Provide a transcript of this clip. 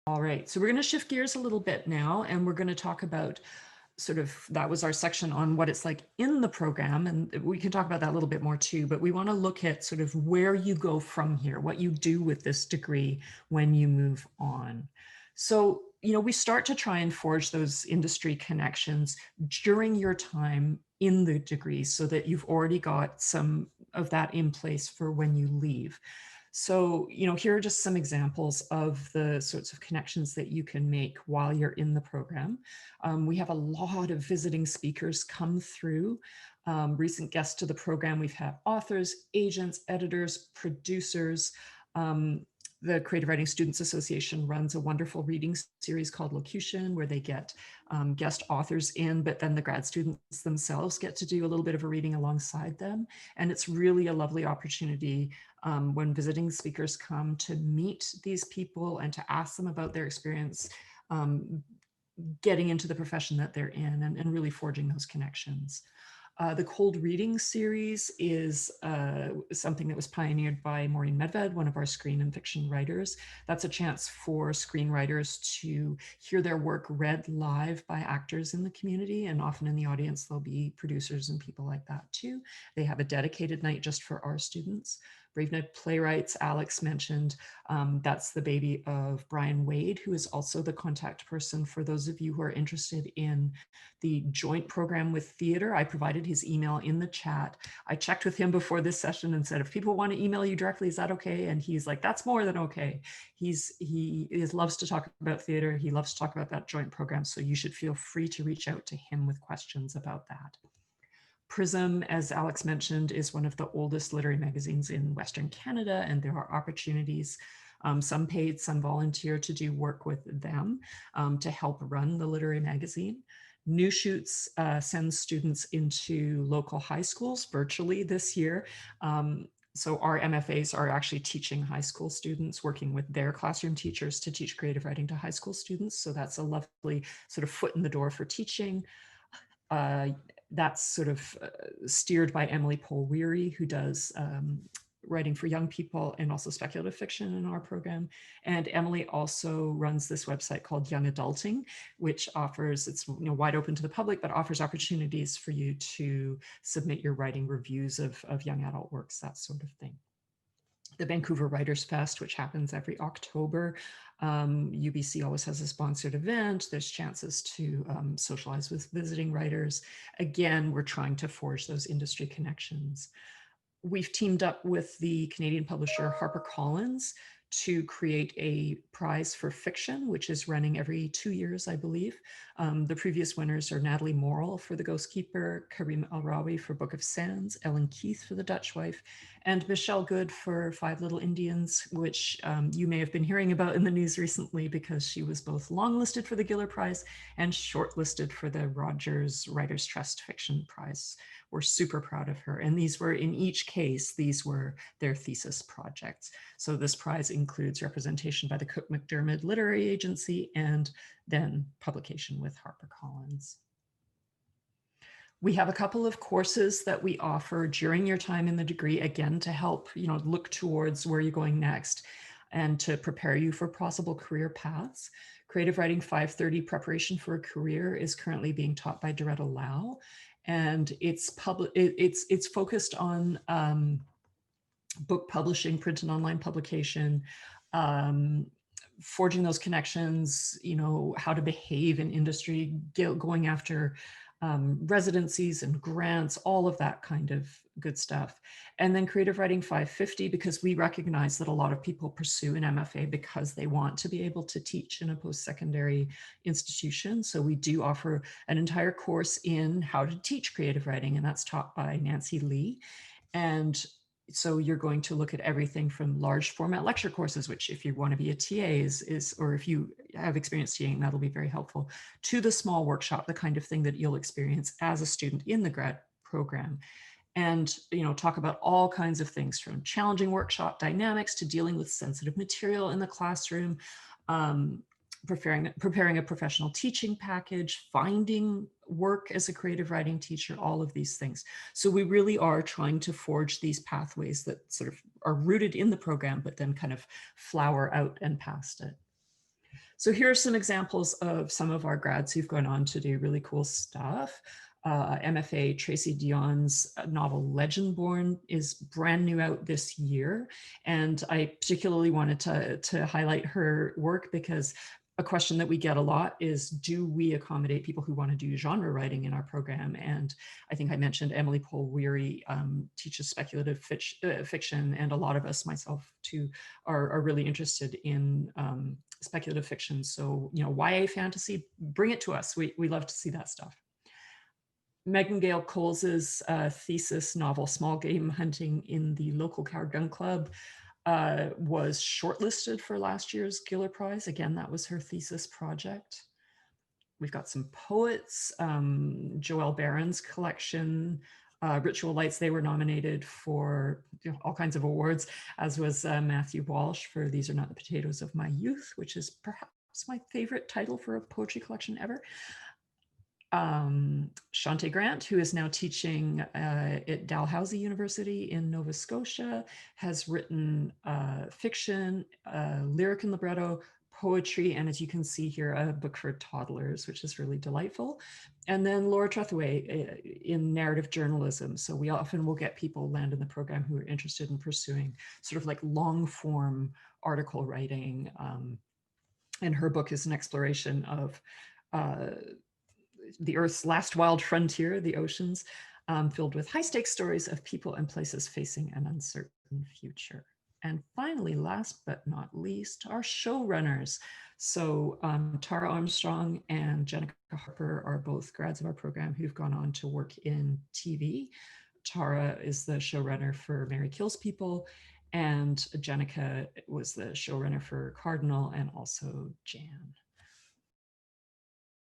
All right, so we're going to shift gears a little bit now, and we're going to talk about sort of, that was our section on what it's like in the program, and we can talk about that a little bit more too, but we want to look at sort of where you go from here, what you do with this degree when you move on. So, we start to try and forge those industry connections during your time in the degree so that you've already got some of that in place for when you leave. So, here are just some examples of the sorts of connections that you can make while you're in the program. We have a lot of visiting speakers come through. Recent guests to the program, we've had authors, agents, editors, producers. The Creative Writing Students Association runs a wonderful reading series called Locution, where they get guest authors in, but then the grad students themselves get to do a little bit of a reading alongside them. And it's really a lovely opportunity when visiting speakers come to meet these people and to ask them about their experience getting into the profession that they're in and really forging those connections. The cold reading series is something that was pioneered by Maureen Medved, one of our screen and fiction writers. That's a chance for screenwriters to hear their work read live by actors in the community, and often in the audience there'll be producers and people like that too. They have a dedicated night just for our students. Brave New Playwrights, Alex mentioned, that's the baby of Brian Wade, who is also the contact person for those of you who are interested in the joint program with theater. I provided his email in the chat. I checked with him before this session and said, if people want to email you directly, is that okay? And he's like, that's more than okay. He loves to talk about theater. He loves to talk about that joint program. So you should feel free to reach out to him with questions about that. Prism, as Alex mentioned, is one of the oldest literary magazines in Western Canada, and there are opportunities, some paid, some volunteer, to do work with them to help run the literary magazine. New Shoots sends students into local high schools virtually this year. So our MFAs are actually teaching high school students, working with their classroom teachers to teach creative writing to high school students. So that's a lovely sort of foot in the door for teaching. That's sort of steered by Emily Pohl-Weary, who does writing for young people and also speculative fiction in our program. And Emily also runs this website called Young Adulting, which offers, it's wide open to the public, but offers opportunities for you to submit your writing reviews of young adult works, that sort of thing. The Vancouver Writers Fest, which happens every October. UBC always has a sponsored event. There's chances to socialize with visiting writers. Again, we're trying to forge those industry connections. We've teamed up with the Canadian publisher HarperCollins to create a prize for fiction, which is running every 2 years, I believe. The previous winners are Natalie Morrell for The Ghost Keeper, Karim El-Rawi for Book of Sands, Ellen Keith for The Dutch Wife, and Michelle Good for Five Little Indians, which you may have been hearing about in the news recently because she was both longlisted for the Giller Prize and shortlisted for the Rogers Writers Trust Fiction Prize. We're super proud of her. And these were, in each case, these were their thesis projects. So this prize includes representation by the Cook McDermott Literary Agency and then publication with HarperCollins. We have a couple of courses that we offer during your time in the degree, again, to help look towards where you're going next and to prepare you for possible career paths. Creative Writing 530 Preparation for a Career is currently being taught by Doretta Lau, and it's focused on book publishing, print and online publication, forging those connections, how to behave in industry, going after residencies and grants, all of that kind of good stuff. And then Creative Writing 550, because we recognize that a lot of people pursue an MFA because they want to be able to teach in a post-secondary institution. So we do offer an entire course in how to teach creative writing, and that's taught by Nancy Lee. And so you're going to look at everything from large format lecture courses, which if you want to be a TA or if you have experience TAing, that'll be very helpful, to the small workshop, the kind of thing that you'll experience as a student in the grad program. And talk about all kinds of things, from challenging workshop dynamics to dealing with sensitive material in the classroom, preparing a professional teaching package, finding work as a creative writing teacher, all of these things. So we really are trying to forge these pathways that sort of are rooted in the program, but then kind of flower out and past it. So here are some examples of some of our grads who've gone on to do really cool stuff. MFA Tracy Dion's novel Legendborn is brand new out this year. And I particularly wanted to highlight her work because a question that we get a lot is, do we accommodate people who want to do genre writing in our program? And I think I mentioned Emily Pohl Weary teaches speculative fiction, and a lot of us, myself too, are really interested in speculative fiction. So, you know, YA fantasy, bring it to us. We love to see that stuff. Megan Gale Coles's thesis novel, Small Game Hunting in the Local Coward Gun Club, was shortlisted for last year's Giller Prize. Again, that was her thesis project. We've got some poets, Joelle Barron's collection, Ritual Lights, they were nominated for all kinds of awards, as was Matthew Walsh for These Are Not the Potatoes of My Youth, which is perhaps my favorite title for a poetry collection ever. Shante Grant, who is now teaching at Dalhousie University in Nova Scotia, has written fiction, lyric and libretto, poetry, and as you can see here, a book for toddlers, which is really delightful. And then Laura Trethewey in narrative journalism. So we often will get people land in the program who are interested in pursuing sort of like long form article writing. And her book is an exploration of the Earth's last wild frontier, the oceans, filled with high stakes stories of people and places facing an uncertain future. And finally, last but not least, our showrunners. So Tara Armstrong and Jenica Harper are both grads of our program who've gone on to work in TV. Tara is the showrunner for Mary Kills People, and Jenica was the showrunner for Cardinal and also Jan.